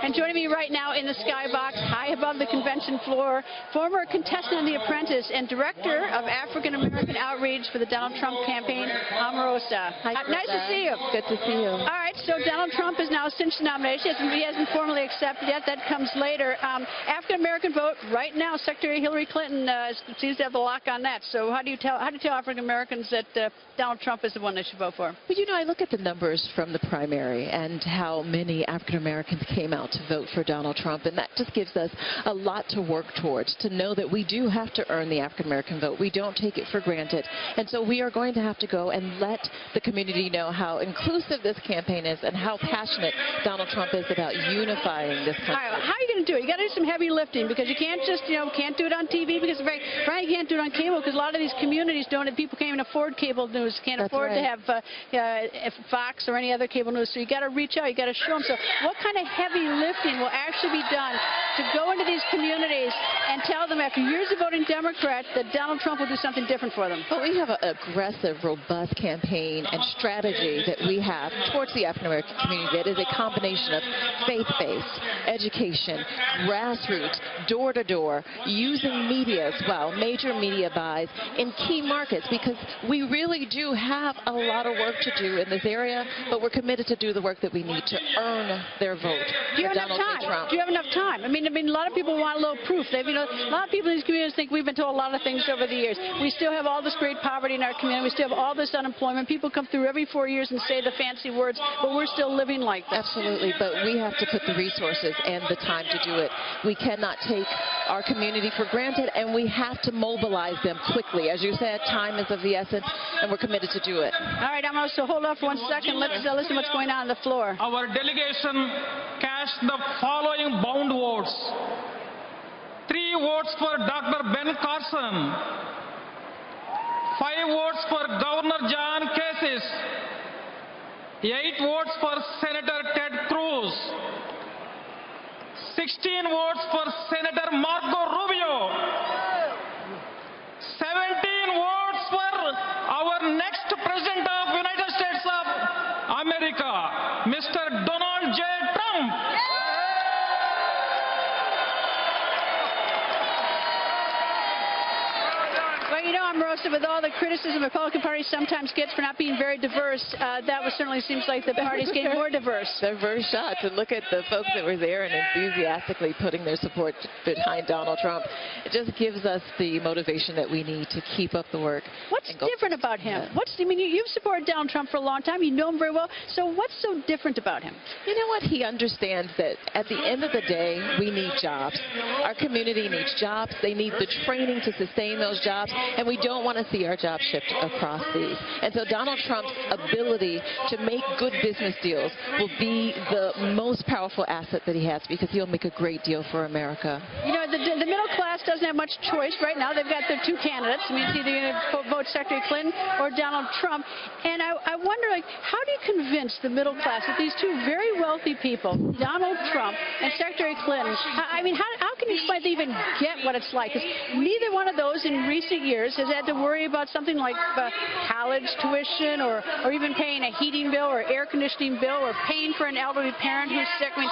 And joining me right now in the skybox, high above the convention floor, former contestant in The Apprentice and director of African American outreach for the Donald Trump campaign, Omarosa. Nice to see you. Good to see you. All right, so Donald Trump has now cinched the nomination. He hasn't formally accepted yet. That comes later. African American vote right now. Secretary Hillary Clinton seems to have the lock on that. So how do you tell African Americans that Donald Trump is the one they should vote for? Well, you know, I look at the numbers from the primary and how many African Americans came out to vote for Donald Trump, and that just gives us a lot to work towards, to know that we do have to earn the African American vote. We don't take it for granted, and so we are going to have to go and let the community know how inclusive this campaign is and how passionate Donald Trump is about unifying this country. All right, how are you going to do it? You got to do some heavy lifting, because you can't just, can't do it on TV, because Brian, you can't do it on cable, because a lot of these communities don't, and people can't even afford cable news, can't afford to have Fox or any other cable news. So you got to reach out, you got to show them. So what kind of heavy lifting will actually be done to go into these communities and tell them, after years of voting Democrat, that Donald Trump will do something different for them? Well, we have an aggressive, robust campaign and strategy that we have towards the African American community that is a combination of faith-based, education, grassroots, door-to-door, using media as well, major media buys in key markets, because we really do have a lot of work to do in this area, but we're committed to do the work that we need to earn their vote for Donald J. Trump. Do you have enough time? I mean, a lot of people want a little proof. A lot of people in these communities think we've been told a lot of things over the years. We still have all this great poverty in our community. We still have all this unemployment. People come through every 4 years and say the fancy words, but we're still living like this. Absolutely, but we have to put the resources and the time to do it. We cannot take our community for granted, and we have to mobilize them quickly. As you said, time is of the essence, and we're committed to do it. All right, I'm also hold off for 1 second. Let's listen to what's going on the floor. Our delegation cast the following bound votes. 3 votes for Dr. Ben Carson, 5 votes for Governor John Kasich, 8 votes for Senator Ted Cruz, 16 votes for Senator Marco Rubio, 17 votes for our next President of the United States of America, Mr. Donald J. Trump. Omarosa, with all the criticism the Republican Party sometimes gets for not being very diverse, that certainly seems like the party's getting more diverse. Diverse shots, and look at the folks that were there and enthusiastically putting their support behind Donald Trump. It just gives us the motivation that we need to keep up the work. What's different about him? You've supported Donald Trump for a long time. You know him very well. So what's so different about him? You know what? He understands that at the end of the day, we need jobs. Our community needs jobs. They need the training to sustain those jobs, and we don't want to see our jobs shift across these. And so Donald Trump's ability to make good business deals will be the most powerful asset that he has, because he'll make a great deal for America. The middle class doesn't have much choice right now. They've got their 2 candidates. I mean, it's either going to vote Secretary Clinton or Donald Trump. And I wonder, how do you convince the middle class that these 2 very wealthy people, Donald Trump and Secretary Clinton, how can you explain they even get what it's like? Because neither one of those in recent years has had to worry about something like college tuition or even paying a heating bill or air conditioning bill or paying for an elderly parent who's sick. I mean,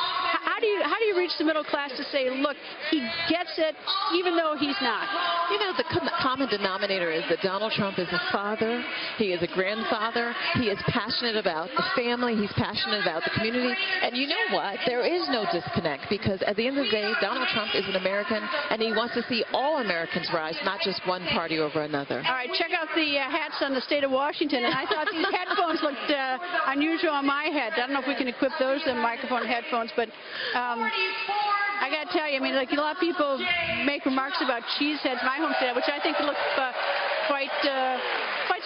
how do you reach the middle class to say, look, he gets it even though he's not? The common denominator is that Donald Trump is a father, he is a grandfather, he is passionate about the family, he's passionate about the community, and you know what? There is no disconnect, because at the end of the day, Donald Trump is an American, and he wants to see all Americans rise, not just one party over another. All right, check out the hats on the state of Washington, and I thought these headphones looked unusual on my head. I don't know if we can equip those in microphone headphones, but I got to tell you, a lot of people make remarks about cheese heads in my home state, which I think look quite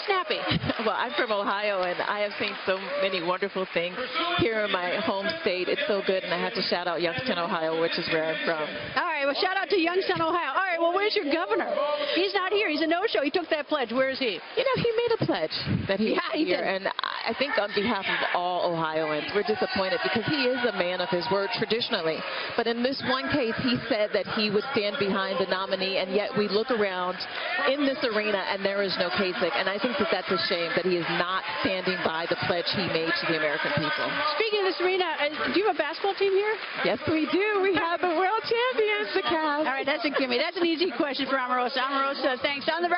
snappy. Well, I'm from Ohio, and I have seen so many wonderful things here in my home state. It's so good, and I have to shout out Youngstown, Ohio, which is where I'm from. All right, well, shout out to Youngstown, Ohio. All right, well, where's your governor? He's not here. He's a no-show. He took that pledge. Where is he? He made a pledge that he was here, and I think on behalf of all Ohioans, we're disappointed, because he is a man of his word traditionally. But in this one case, he said that he would stand behind the nominee, and yet we look around in this arena, and there is no Kasich. And I think thinks that that's a shame that he is not standing by the pledge he made to the American people. Speaking of this arena, do you have a basketball team here? Yes, we do. We have the world champions, the Cavs. All right, that's a gimme. That's an easy question for Omarosa. Omarosa, thanks. On the